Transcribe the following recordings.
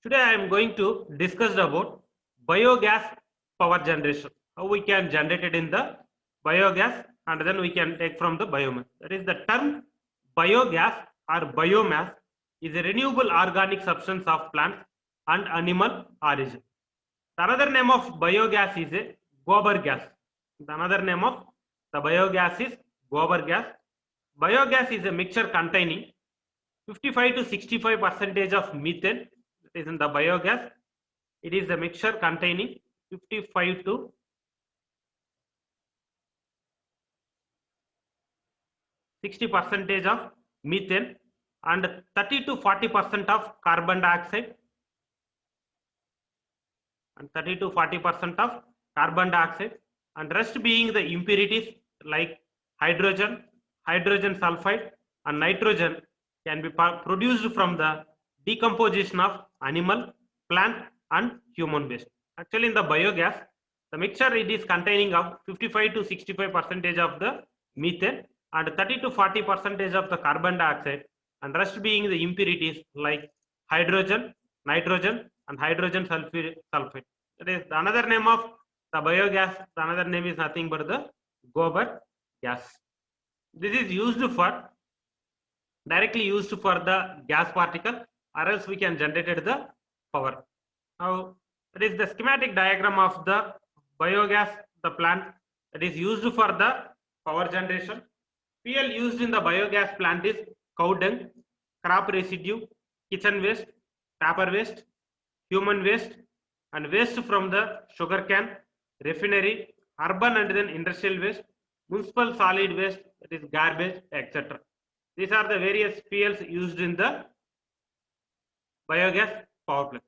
Today I am going to discuss about biogas power generation. How we can generate it in the biogas and then we can take from the biomass. That is the term biogas or biomass is a renewable organic substance of plants and animal origin. The another name of biogas is a gobar gas. The another name of the biogas is gobar gas. Biogas is a mixture containing 55 to 65 percentage of methane. That is in the biogas. It is a mixture containing 55 to 60 percentage of methane and 30 to 40% of carbon dioxide and 30 to 40% of carbon dioxide and rest being the impurities like hydrogen, hydrogen sulfide and nitrogen can be produced from the decomposition of animal, plant and human waste. Actually in the biogas, the mixture it is containing of 55 to 65 percentage of the methane and 30 to 40 percentage of the carbon dioxide and rest being the impurities like hydrogen, nitrogen and hydrogen sulfide. That is another name of the biogas. The another name is nothing but the gobar gas. This is used for directly used for the gas particle or else we can generate the power. Now that is the schematic diagram of the biogas, the plant that is used for the power generation. Fuel used in the biogas plant is cow dung, crop residue, kitchen waste, paper waste, human waste and waste from the sugar cane, refinery, urban and then industrial waste, municipal solid waste, that is garbage, etc. These are the various fuels used in the biogas power plant.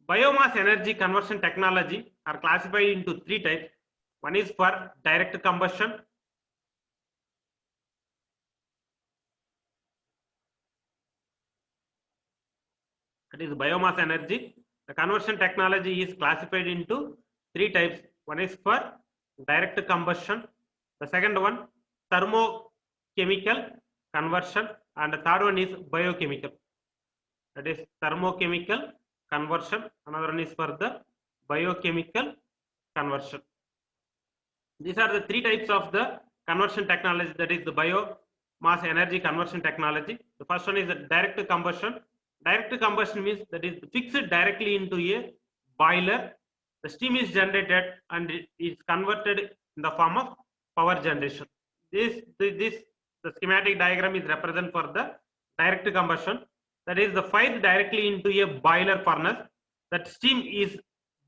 Biomass energy conversion technology are classified into three types. One is for direct combustion, that is biomass energy. The conversion technology is classified into three types. One is for direct combustion, the second one thermochemical conversion and the third one is biochemical. That is thermochemical conversion, another one is for the biochemical conversion. These are the three types of the conversion technology, that is the biomass energy conversion technology. The first one is the direct combustion. Direct combustion means that is fixed directly into a boiler. The steam is generated and it is converted in the form of power generation. The schematic diagram is represent for the direct combustion. That is the fire directly into a boiler furnace. That steam is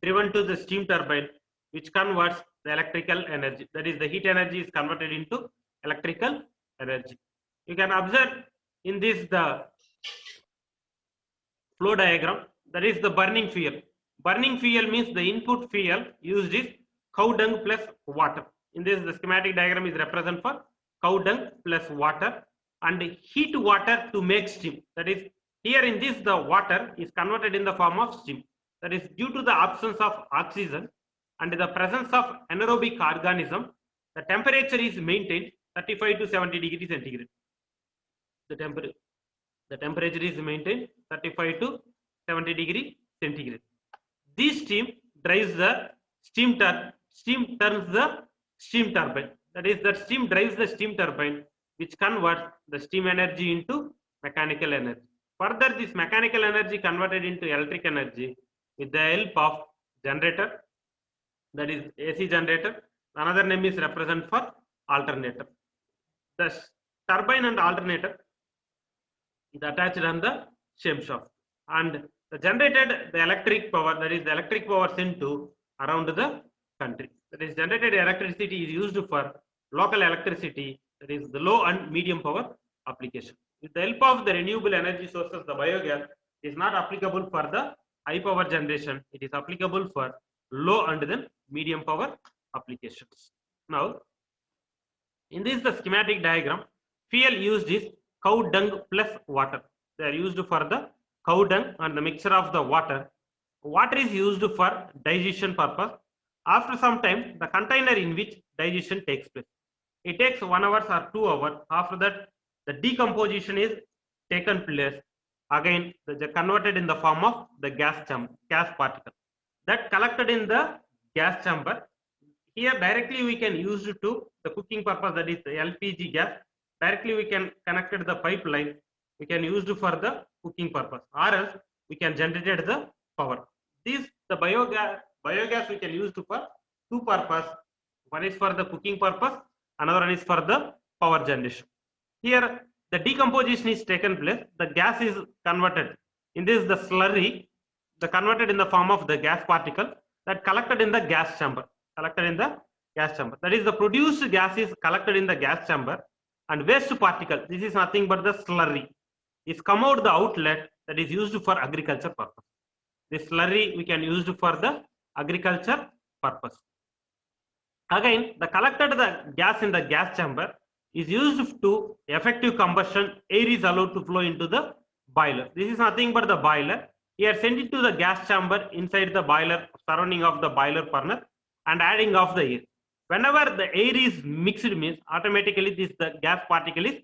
driven to the steam turbine, which converts the electrical energy. That is the heat energy is converted into electrical energy. You can observe in this the flow diagram. That is the burning fuel. Burning fuel means the input fuel used is cow dung plus water. In this the schematic diagram is represent for cow dung plus water and heat water to make steam. That is here in this the water is converted in the form of steam. That is due to the absence of oxygen and the presence of anaerobic organism, the temperature is maintained 35 to 70 degrees centigrade. The temperature is maintained 35 to 70 degree centigrade. This steam drives the steam turns the steam turbine. That is that steam drives the steam turbine, which converts the steam energy into mechanical energy. Further, this mechanical energy converted into electric energy with the help of generator, that is AC generator. Another name is represent for alternator. The turbine and alternator is attached on the same shaft and the generated the electric power, that is the electric power sent to around the country. That is generated electricity is used for local electricity, that is the low and medium power application. With the help of the renewable energy sources, the biogas is not applicable for the high power generation. It is applicable for low and then medium power applications. Now in this the schematic diagram, fuel used is cow dung plus water. They are used for the cow dung and the mixture of the water. Water is used for digestion purpose. After some time, the container in which digestion takes place. It takes 1 hour or 2 hours. After that, the decomposition is taken place. Again, converted in the form of the gas particle that collected in the gas chamber. Here directly we can use to the cooking purpose, that is the LPG gas. Directly we can connect the pipeline. We can use for the cooking purpose, or else we can generate the power. This the biogas we can use for two purpose. One is for the cooking purpose, another one is for the power generation. Here the decomposition is taken place. The gas is converted. In this the slurry, the converted in the form of the gas particle that collected in the gas chamber. Collected in the gas chamber. That is the produced gas is collected in the gas chamber, and waste particle. This is nothing but the slurry. Is come out the outlet that is used for agriculture purpose. This slurry we can use for the agriculture purpose. Again, the collected the gas in the gas chamber is used to effective combustion. Air is allowed to flow into the boiler. This is nothing but the boiler. Here send it to the gas chamber inside the boiler, surrounding of the boiler furnace, and adding of the air. Whenever the air is mixed, means automatically the gas particle is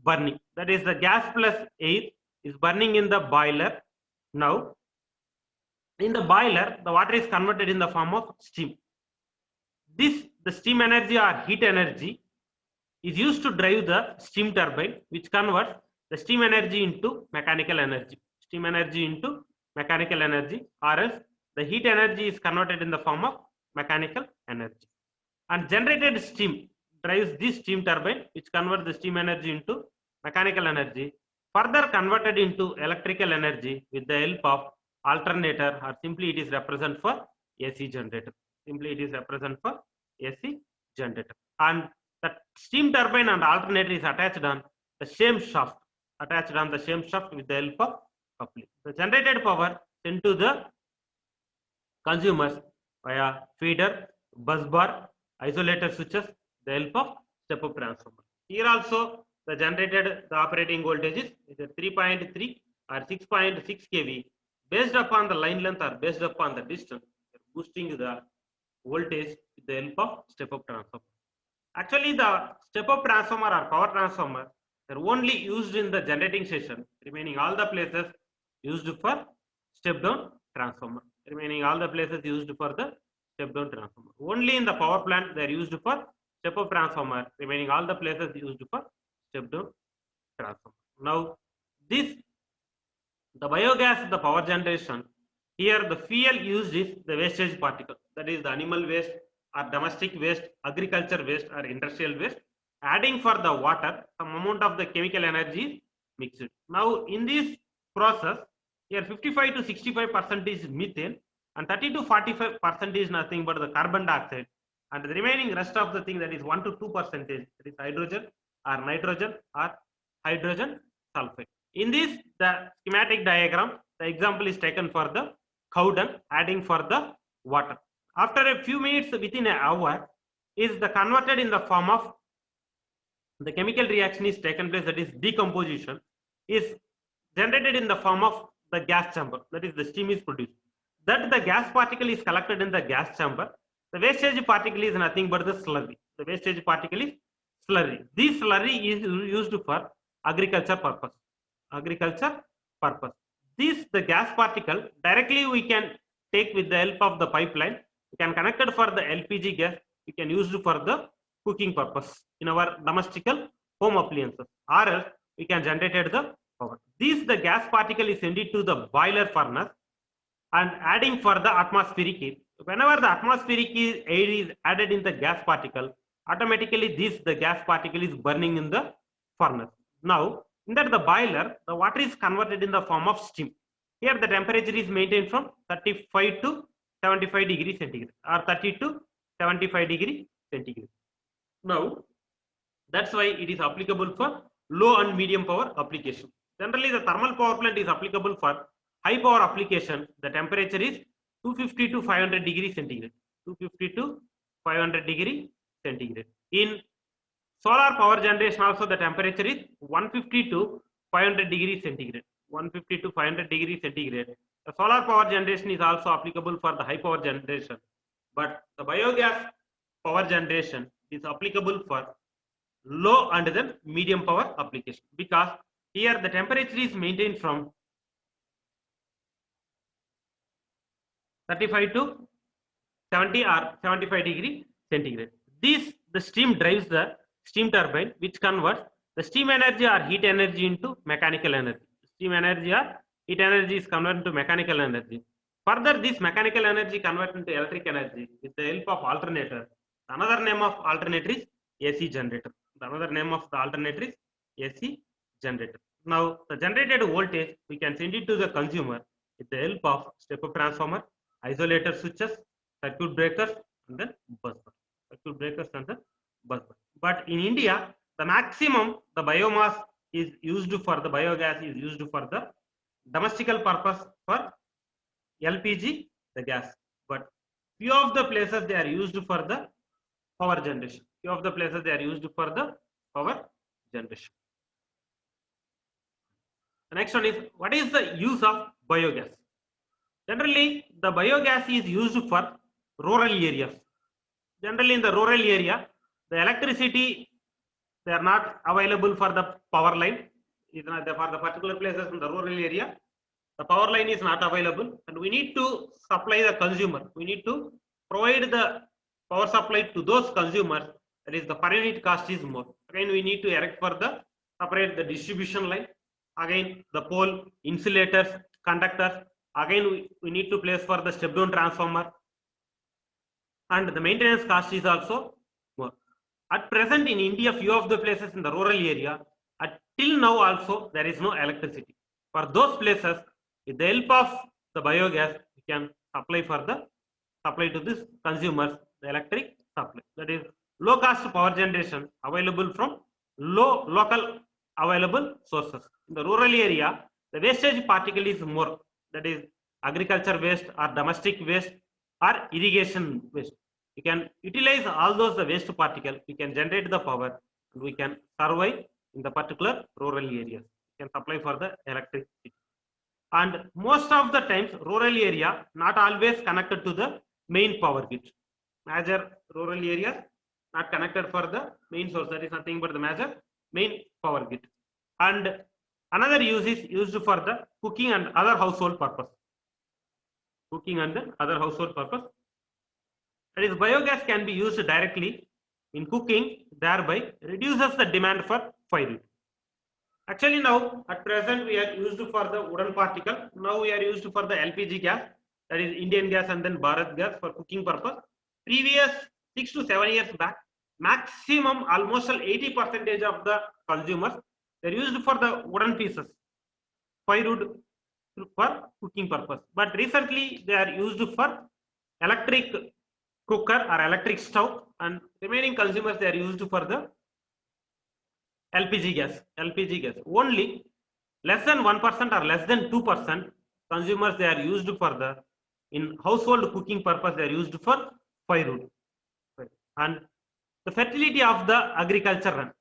burning. That is the gas plus air is burning in the boiler. Now, in the boiler, the water is converted in the form of steam. The steam energy or heat energy is used to drive the steam turbine, which converts the steam energy into mechanical energy. Steam energy into mechanical energy, or else the heat energy is converted in the form of mechanical energy. And generated steam drives this steam turbine, which converts the steam energy into mechanical energy, further converted into electrical energy with the help of alternator, or simply it is represent for AC generator. Simply it is represent for AC generator. And the steam turbine and alternator is attached on the same shaft. Attached on the same shaft with the help of coupling. The generated power sent to the consumers via feeder, bus bar, isolator switches, the help of step-up transformer. Here also the generated the operating voltage is either 3.3 or 6.6 kV based upon the line length or based upon the distance, boosting the voltage with the help of step-up transformer. Actually, the step-up transformer or power transformer are only used in the generating station. Remaining all the places used for step-down transformer. Remaining all the places used for the step-down transformer. Only in the power plant they are used for step-up transformer. Remaining all the places used for step-down transformer. Now, the biogas, the power generation. Here, the fuel used is the wastage particle. That is the animal waste or domestic waste, agriculture waste or industrial waste. Adding for the water, some amount of the chemical energy is mixed. Now, in this process, here 55 to 65% is methane and 30 to 45% is nothing but the carbon dioxide, and the remaining rest of the thing, that is 1 to 2%, that is hydrogen or nitrogen or hydrogen sulfide. In this, the schematic diagram, the example is taken for the cow dung, adding for the water. After a few minutes, within an hour, is the converted in the form of the chemical reaction is taken place, that is decomposition, is generated in the form of the gas chamber, that is the steam is produced. That the gas particle is collected in the gas chamber. The wastage particle is nothing but the slurry. The wastage particle is slurry. This slurry is used for agriculture purpose. Agriculture purpose. This the gas particle directly we can take with the help of the pipeline. We can connect it for the LPG gas. We can use it for the cooking purpose in our domestic home appliances, or else we can generate the power. This the gas particle is sent to the boiler furnace and adding for the atmospheric air. Whenever the atmospheric air is added in the gas particle, automatically the gas particle is burning in the furnace. Now, in that the boiler, the water is converted in the form of steam. Here the temperature is maintained from 35 to 75 degrees centigrade or 30 to 75 degrees centigrade. Now, that's why it is applicable for low and medium power application. Generally, the thermal power plant is applicable for high power application. The temperature is 250 to 500 degrees centigrade. 250 to 500 degrees centigrade. In solar power generation also the temperature is 150 to 500 degrees centigrade. 150 to 500 degrees centigrade. The solar power generation is also applicable for the high power generation. But the biogas power generation is applicable for low and then medium power application, because here the temperature is maintained from 35 to 70 or 75 degree centigrade. The steam drives the steam turbine, which converts the steam energy or heat energy into mechanical energy. Steam energy or heat energy is converted to mechanical energy. Further, this mechanical energy converted into electric energy with the help of alternator. Another name of alternator is AC generator. Another name of the alternator is AC generator. Now, the generated voltage we can send it to the consumer with the help of step-up transformer, isolator switches, circuit breakers, and then bus bar. Circuit breakers and the bus bar. But in India, the maximum the biomass is used for the biogas is used for the domestical purpose for LPG, the gas. But few of the places they are used for the power generation. Few of the places they are used for the power generation. The next one is, what is the use of biogas? Generally, the biogas is used for rural areas. Generally, in the rural area, the electricity they are not available for the power line. For the particular places in the rural area, the power line is not available, and we need to supply the consumer. We need to provide the power supply to those consumers. That is, the per unit cost is more. Again, we need to erect for the separate the distribution line. Again, the pole, insulators, conductors. Again, we need to place for the step down transformer, and the maintenance cost is also more. At present in India, few of the places in the rural area, till now also there is no electricity. For those places, with the help of the biogas, we can supply to this consumers the electric supply. That is low cost power generation available from local available sources. In the rural area, the wastage particle is more. That is agriculture waste or domestic waste or irrigation waste. We can utilize all those the waste particle. We can generate the power, and we can survive in the particular rural areas. We can supply for the electricity. And most of the times, rural area not always connected to the main power grid. Major rural areas not connected for the main source. That is nothing but the major main power grid. And another use is used for the cooking and other household purpose. Cooking and other household purpose. That is, biogas can be used directly in cooking, thereby reduces the demand for firewood. Actually, now at present we are used for the wooden particle. Now we are used for the LPG gas, that is Indian gas and then Bharat gas for cooking purpose. Previous 6 to 7 years back, maximum almost 80% of the consumers they are used for the wooden pieces, firewood for cooking purpose. But recently they are used for electric cooker or electric stove, and remaining consumers they are used for the LPG gas. LPG gas only less than 1% or less than 2% consumers they are used for the in household cooking purpose. They are used for firewood. And the fertility of the agriculture run.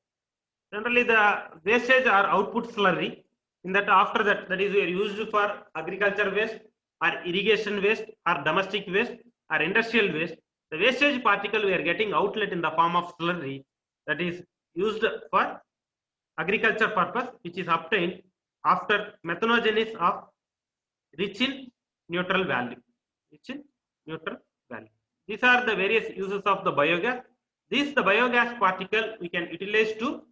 Generally, the wastage or output slurry. In that, after that, that is we are used for agriculture waste or irrigation waste or domestic waste or industrial waste. The wastage particle we are getting outlet in the form of slurry, that is used for agriculture purpose, which is obtained after methanogenesis of rich in neutral value. Rich in neutral value. These are the various uses of the biogas. The biogas particle we can utilize to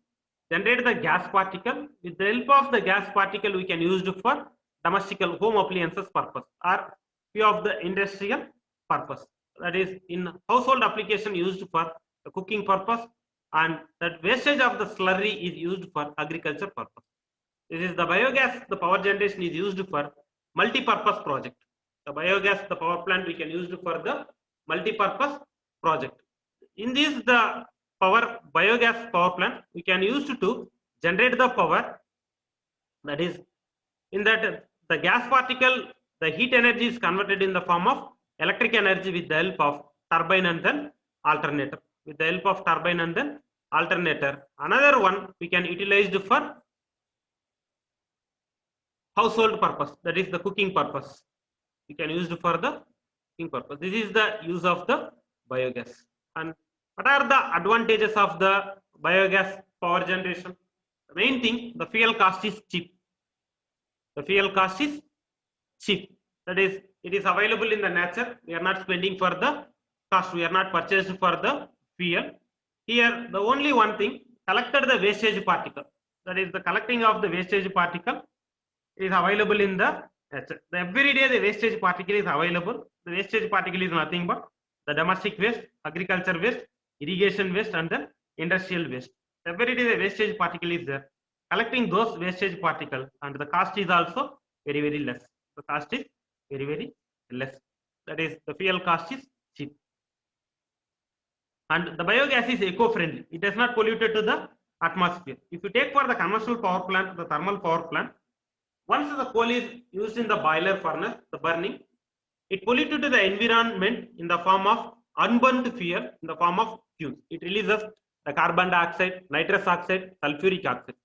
generate the gas particle. With the help of the gas particle, we can use it for domestical home appliances purpose or few of the industrial purpose. That is in household application used for the cooking purpose, and that wastage of the slurry is used for agriculture purpose. This is the biogas. The power generation is used for multi-purpose project. The biogas, the power plant we can use for the multi-purpose project. In this, the biogas power plant we can use to generate the power. That is, in that the gas particle, the heat energy is converted in the form of electric energy with the help of turbine and then alternator. With the help of turbine and then alternator. Another one we can utilize for household purpose. That is the cooking purpose. We can use it for the cooking purpose. This is the use of the biogas. And what are the advantages of the biogas power generation? The main thing, the fuel cost is cheap. The fuel cost is cheap. That is, It is available in the nature. We are not spending for the cost. We are not purchased for the fuel. Here, the only one thing, collected the wastage particle. That is the collecting of the wastage particle is available in the nature. Every day the wastage particle is available. The wastage particle is nothing but the domestic waste, agriculture waste, irrigation waste, and the industrial waste. Every day the wastage particle is there. Collecting those wastage particle, and the cost is also very less. The cost is very less. That is, the fuel cost is cheap. And the biogas is eco-friendly. It does not pollute to the atmosphere. If you take for the conventional power plant, the thermal power plant, once the coal is used in the boiler furnace, the burning, it polluted to the environment in the form of unburnt fuel, in the form of fumes. It releases the carbon dioxide, nitrous oxide, sulfuric oxide.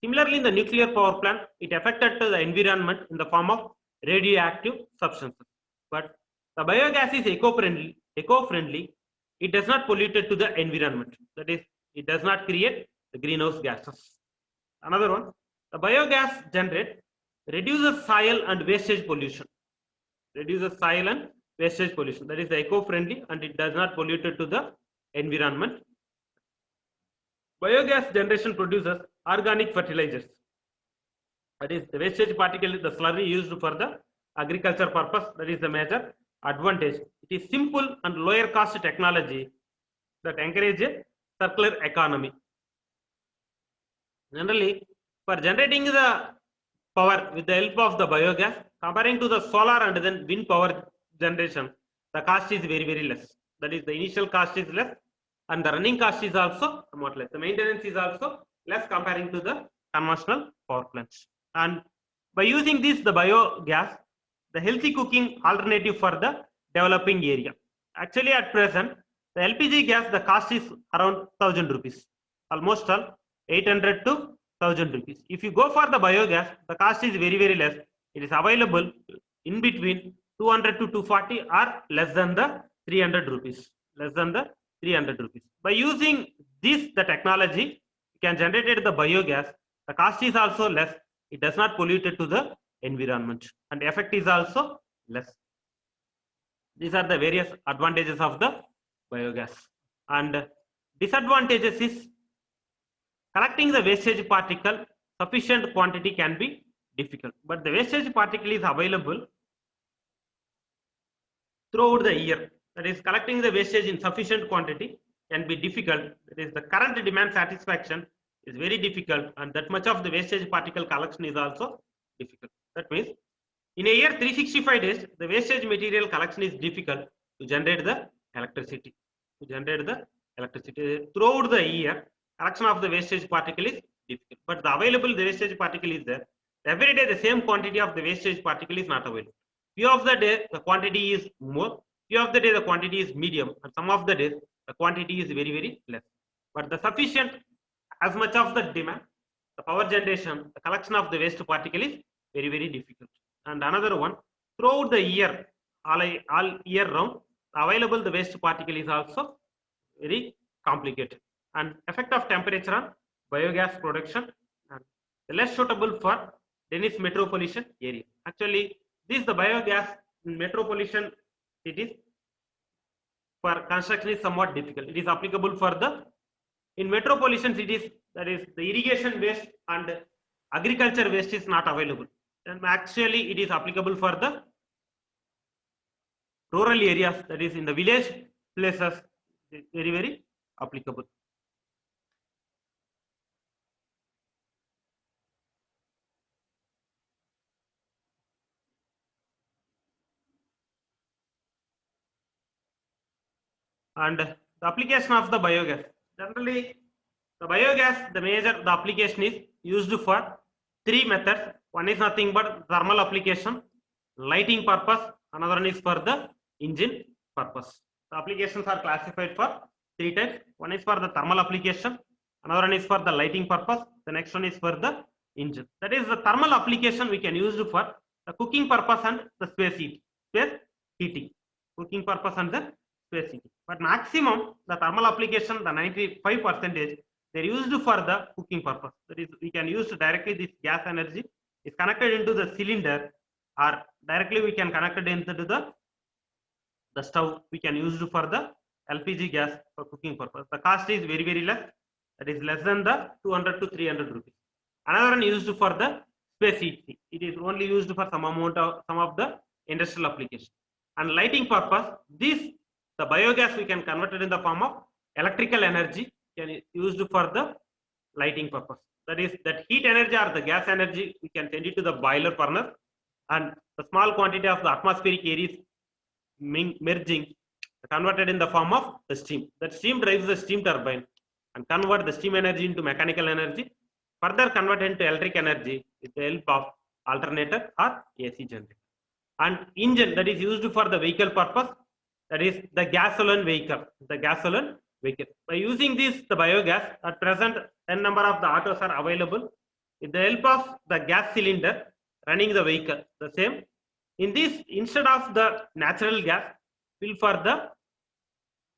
Similarly, in the nuclear power plant, it affected to the environment in the form of radioactive substances. But the biogas is eco-friendly. It does not pollute to the environment. That is, it does not create the greenhouse gases. Another one, the biogas generate reduces soil and wastage pollution. Reduces soil and wastage pollution. That is the eco-friendly, and it does not pollute to the environment. Biogas generation produces organic fertilizers. That is, the wastage particle is the slurry used for the agriculture purpose. That is the major advantage. It is simple and lower cost technology that encourages circular economy. Generally, for generating the power with the help of the biogas, comparing to the solar and then wind power generation, the cost is very less. That is, the initial cost is less, and the running cost is also somewhat less. The maintenance is also less comparing to the conventional power plants. And by using this, the biogas, the healthy cooking alternative for the developing area. Actually, at present, the LPG gas, the cost is around 1000 rupees, almost all 800 to 1000 rupees. If you go for the biogas, the cost is very less. It is available in between 200 to 240 or less than the 300 rupees. Less than the 300 rupees. By using this, the technology, you can generate the biogas. The cost is also less. It does not pollute to the environment, and effect is also less. These are the various advantages of the biogas. And disadvantages is collecting the wastage particle sufficient quantity can be difficult, but the wastage particle is available throughout the year. That is, collecting the wastage in sufficient quantity can be difficult. That is, the current demand satisfaction is very difficult, and that much of the wastage particle collection is also difficult. That means in a year 365 days, the wastage material collection is difficult to generate the electricity. Throughout the year, collection of the wastage particle is difficult, but the available the wastage particle is there. Every day the same quantity of the wastage particle is not available. Few of the day the quantity is more, few of the day the quantity is medium, and some of the days the quantity is very less. But the sufficient as much of the demand, the power generation, the collection of the waste particle is very difficult. And another one, throughout the year, all year round, available the waste particle is also very complicated. And effect of temperature on biogas production, and less suitable for Dense metropolitan area. Actually, this the biogas in metropolitan cities for construction is somewhat difficult. It is applicable for the in metropolitan cities, that is the irrigation waste and agriculture waste is not available. And actually, it is applicable for the rural areas, that is in the village places, very applicable. And the application of the biogas. Generally, the biogas, the application is used for three methods. One is nothing but thermal application, lighting purpose, another one is for the engine purpose. The applications are classified for three types. One is for the thermal application, another one is for the lighting purpose, the next one is for the engine. That is the thermal application we can use for the cooking purpose and the space heating. Cooking purpose and the space heating. But maximum the thermal application, the 95%, they are used for the cooking purpose. That is, we can use directly this gas energy is connected into the cylinder, or directly we can connect it into the stove. We can use it for the LPG gas for cooking purpose. The cost is very, very less. That is less than the 200 to 300 rupees. Another one used for the space heat. It is only used for some of the industrial application. And lighting purpose, the biogas we can convert it in the form of electrical energy, can used for the lighting purpose. That is, that heat energy or the gas energy we can send it to the boiler furnace, and the small quantity of the atmospheric air is merging, converted in the form of the steam. That steam drives the steam turbine and convert the steam energy into mechanical energy, further convert into electric energy with the help of alternator or AC generator. And engine that is used for the vehicle purpose, that is the gasoline vehicle. By using this, the biogas, at present, n number of the autos are available. With the help of the gas cylinder running the vehicle, the same. In this, instead of the natural gas, fill for the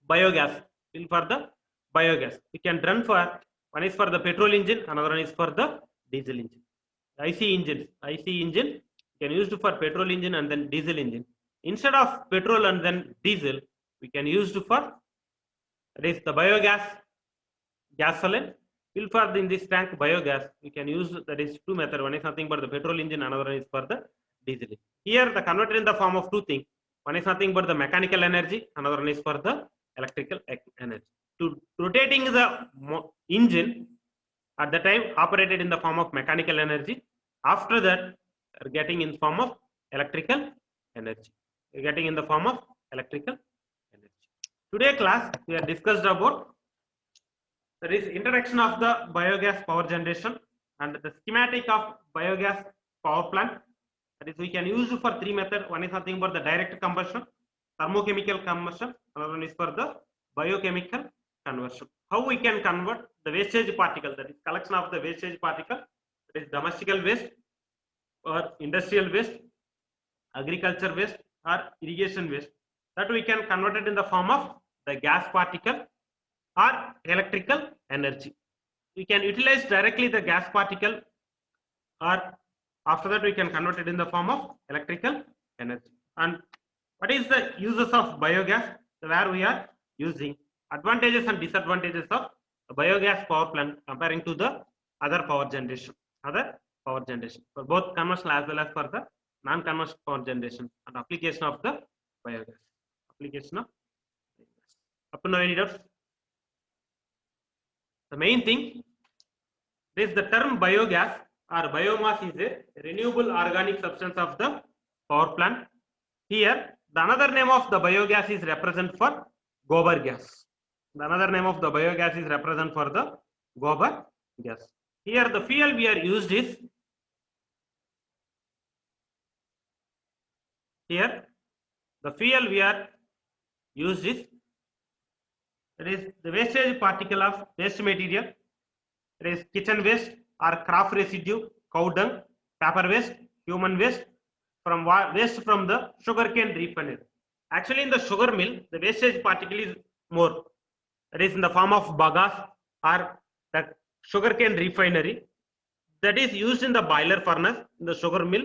biogas. We can run for, one is for the petrol engine, another one is for the diesel engine. IC engine can use for petrol engine and then diesel engine. Instead of petrol and then diesel, we can use for, that is the biogas, gasoline. Fill for in this tank biogas, we can use, that is two methods. One is nothing but the petrol engine, another one is for the diesel engine. Here the converted in the form of two things. One is nothing but the mechanical energy, another one is for the electrical energy. To rotating the engine at the time operated in the form of mechanical energy. After that, getting in form of electrical energy. Today class we are discussed about, there is introduction of the biogas power generation and the schematic of biogas power plant. That is, we can use for three methods. One is nothing but the direct combustion, thermochemical combustion, another one is for the biochemical conversion. How we can convert the wastage particle, that is collection of the wastage particle, that is domestic waste or industrial waste, agriculture waste or irrigation waste, that we can convert it in the form of the gas particle or electrical energy. We can utilize directly the gas particle, or after that we can convert it in the form of electrical energy. And what is the uses of biogas, where we are using, advantages and disadvantages of biogas power plant comparing to the other power generation for both conventional as well as for the non-conventional power generation, and application of the biogas. Up to now, any doubts? The main thing is the term biogas or biomass is a renewable organic substance of the power plant. Here, the another name of the biogas is represent for gobar gas. Here, the fuel we are used is, that is the wastage particle of waste material, that is kitchen waste or crop residue, cow dung, paper waste, human waste, waste from the sugarcane refinery. Actually, in the sugar mill, the wastage particle is more. That is in the form of bagasse or the sugarcane refinery, that is used in the boiler furnace in the sugar mill.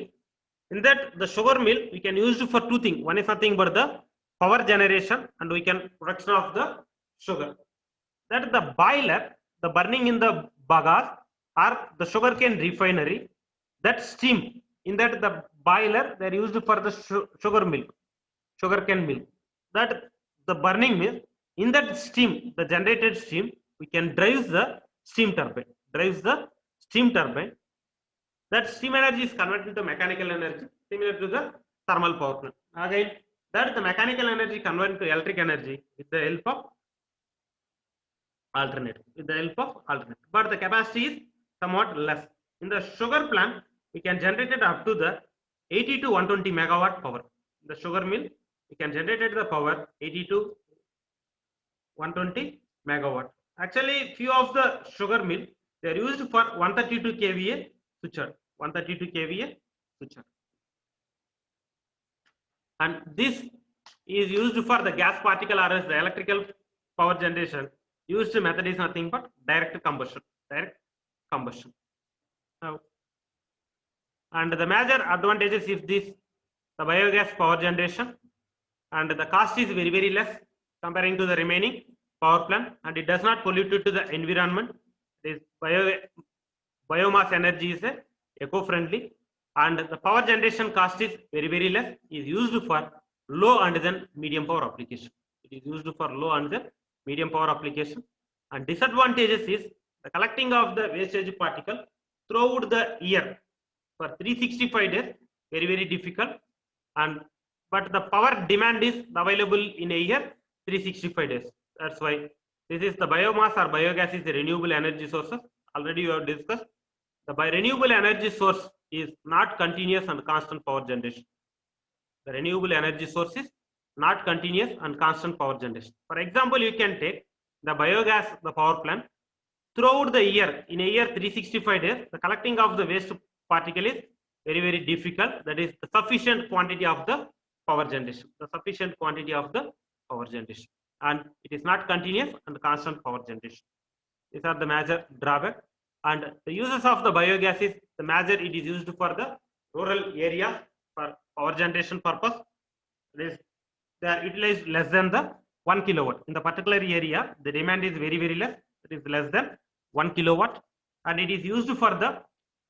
In that, the sugar mill we can use for two things. One is nothing but the power generation, and we can production of the sugar. That the boiler, the burning in the bagasse or the sugarcane refinery, that steam in that the boiler they are used for the sugarcane mill. That the burning mill, in that steam, the generated steam, we can drive the steam turbine. That steam energy is converted into mechanical energy, similar to the thermal power plant. Again, that the mechanical energy converted to electric energy with the help of alternator. But the capacity is somewhat less. In the sugar plant, we can generate it up to the 80 to 120 megawatt power. In the sugar mill, we can generate the power 80 to 120 megawatt. Actually, few of the sugar mill, they are used for 132 kVA switcher. And this is used for the gas particle or as the electrical power generation. Used method is nothing but direct combustion. And the major advantages is this the biogas power generation, and the cost is very, very less comparing to the remaining power plant, and it does not pollute to the environment. This biomass energy is eco-friendly, and the power generation cost is very, very less, is used for low and then medium power application. It is used for low and then medium power application. And disadvantages is the collecting of the wastage particle throughout the year for 365 days, very, very difficult. And but the power demand is available in a year 365 days. That's why this is the biomass or biogas is the renewable energy sources. Already you have discussed. The renewable energy source is not continuous and constant power generation. The renewable energy source is not continuous and constant power generation. For example, you can take the biogas, the power plant. Throughout the year, in a year 365 days, the collecting of the waste particle is very, very difficult. That is the sufficient quantity of the power generation. The sufficient quantity of the power generation. And it is not continuous and constant power generation. These are the major drawbacks. And the uses of the biogas is the major, it is used for the rural area for power generation purpose. They are utilized less than the 1 kilowatt. In the particular area, the demand is very, very less. It is less than 1 kilowatt, and it is used for the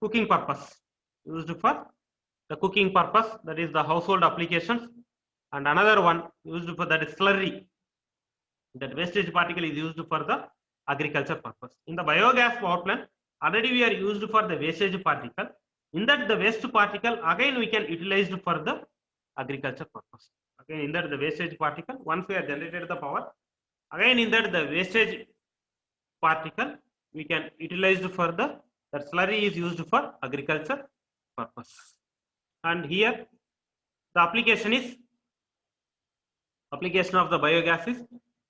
cooking purpose. Used for the cooking purpose, that is the household applications. And another one used for that is slurry. That wastage particle is used for the agriculture purpose. In the biogas power plant, already we are used for the wastage particle. In that the waste particle again we can utilize for the agriculture purpose. Again in that the wastage particle, once we have generated the power, again in that the wastage particle we can utilize for the that slurry is used for agriculture purpose. And here the application of the biogas is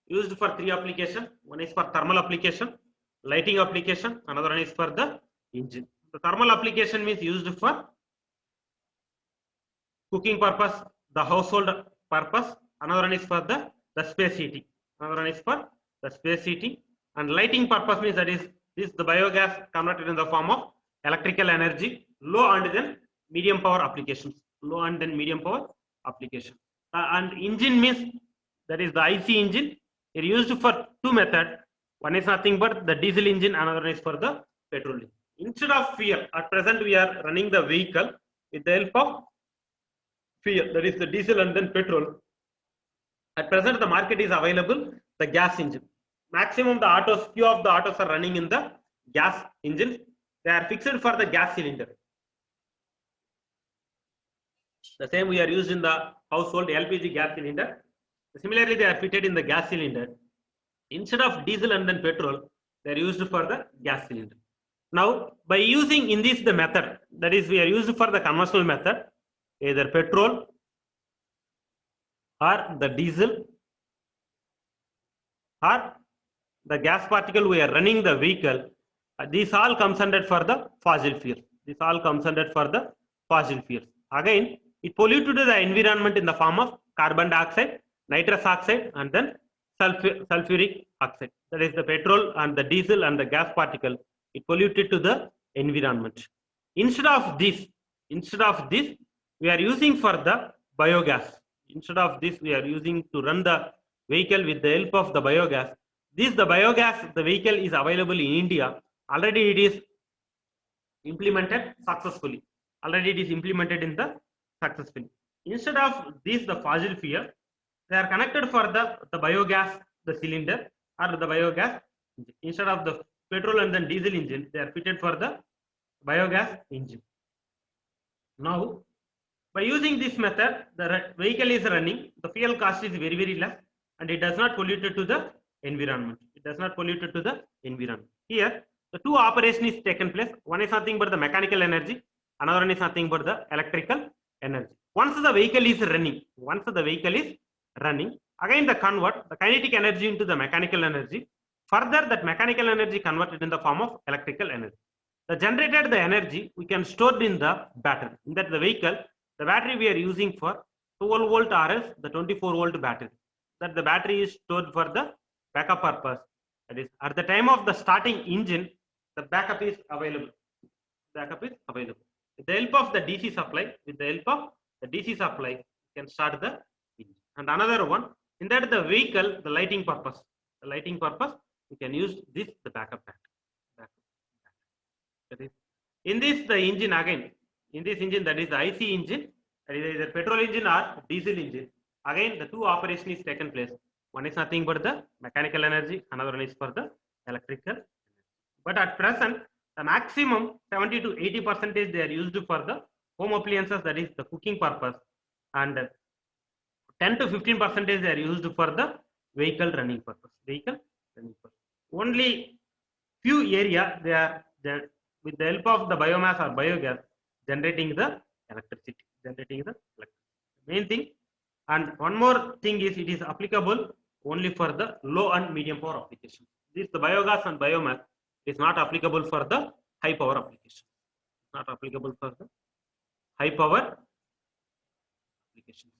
used for 3 applications. One is for thermal application, lighting application, another one is for the engine. The thermal application means used for cooking purpose, the household purpose, another one is for the space heating, another one is for the space heating. And lighting purpose means that is this the biogas converted in the form of electrical energy, low and then medium power applications, low and then medium power application. And engine means that is the IC engine. It is used for 2 methods. One is nothing but the diesel engine, another is for the petrol engine. Instead of fuel, at present we are running the vehicle with the help of fuel, that is the diesel and then petrol. At present the market is available the gas engine. Maximum the autos, few of the autos are running in the gas engines. They are fixed for the gas cylinder. The same we are used in the household LPG gas cylinder. Similarly, they are fitted in the gas cylinder. Instead of diesel and then petrol, they are used for the gas cylinder. Now, by using in this the method, that is we are used for the conventional method, either petrol or the diesel or the gas particle we are running the vehicle, these all comes under for the fossil fuel. This all comes under for the fossil fuels. Again, it polluted the environment in the form of carbon dioxide, nitrous oxide, and then sulfuric oxide. That is the petrol and the diesel and the gas particle. It polluted to the environment. Instead of this, we are using for the biogas. Instead of this, we are using to run the vehicle with the help of the biogas. The biogas, the vehicle is available in India. Already it is implemented successfully. Already it is implemented in the successfully. Instead of this, the fossil fuel, they are connected for the biogas, the cylinder or the biogas. Instead of the petrol and then diesel engine, they are fitted for the biogas engine. Now, by using this method, the vehicle is running, the fuel cost is very, very less, and it does not pollute to the environment. It does not pollute to the environment. Here, the 2 operations is taken place. One is nothing but the mechanical energy, another one is nothing but the electrical energy. Once the vehicle is running, again the convert the kinetic energy into the mechanical energy. Further, that mechanical energy converted in the form of electrical energy. The generated the energy we can store in the battery. In that the vehicle, the battery we are using for 12 volt or else the 24 volt battery. That the battery is stored for the backup purpose. That is, at the time of the starting engine, the backup is available. With the help of the DC supply, with the help of the DC supply, you can start the engine. And another one, in that the vehicle, the lighting purpose, you can use this, the backup battery. That is, in this the engine again, in this engine, that is the IC engine, that is either petrol engine or diesel engine. Again, the two operation is taken place. One is nothing but the mechanical energy, another one is for the electrical. But at present, the maximum 70 to 80% they are used for the home appliances, that is the cooking purpose, and 10 to 15% they are used for the vehicle running purpose. Only few area they are with the help of the biomass or biogas generating the electricity. Main thing. And one more thing is, it is applicable only for the low and medium power application. This the biogas and biomass is not applicable for the high power application. Not applicable for the high power application.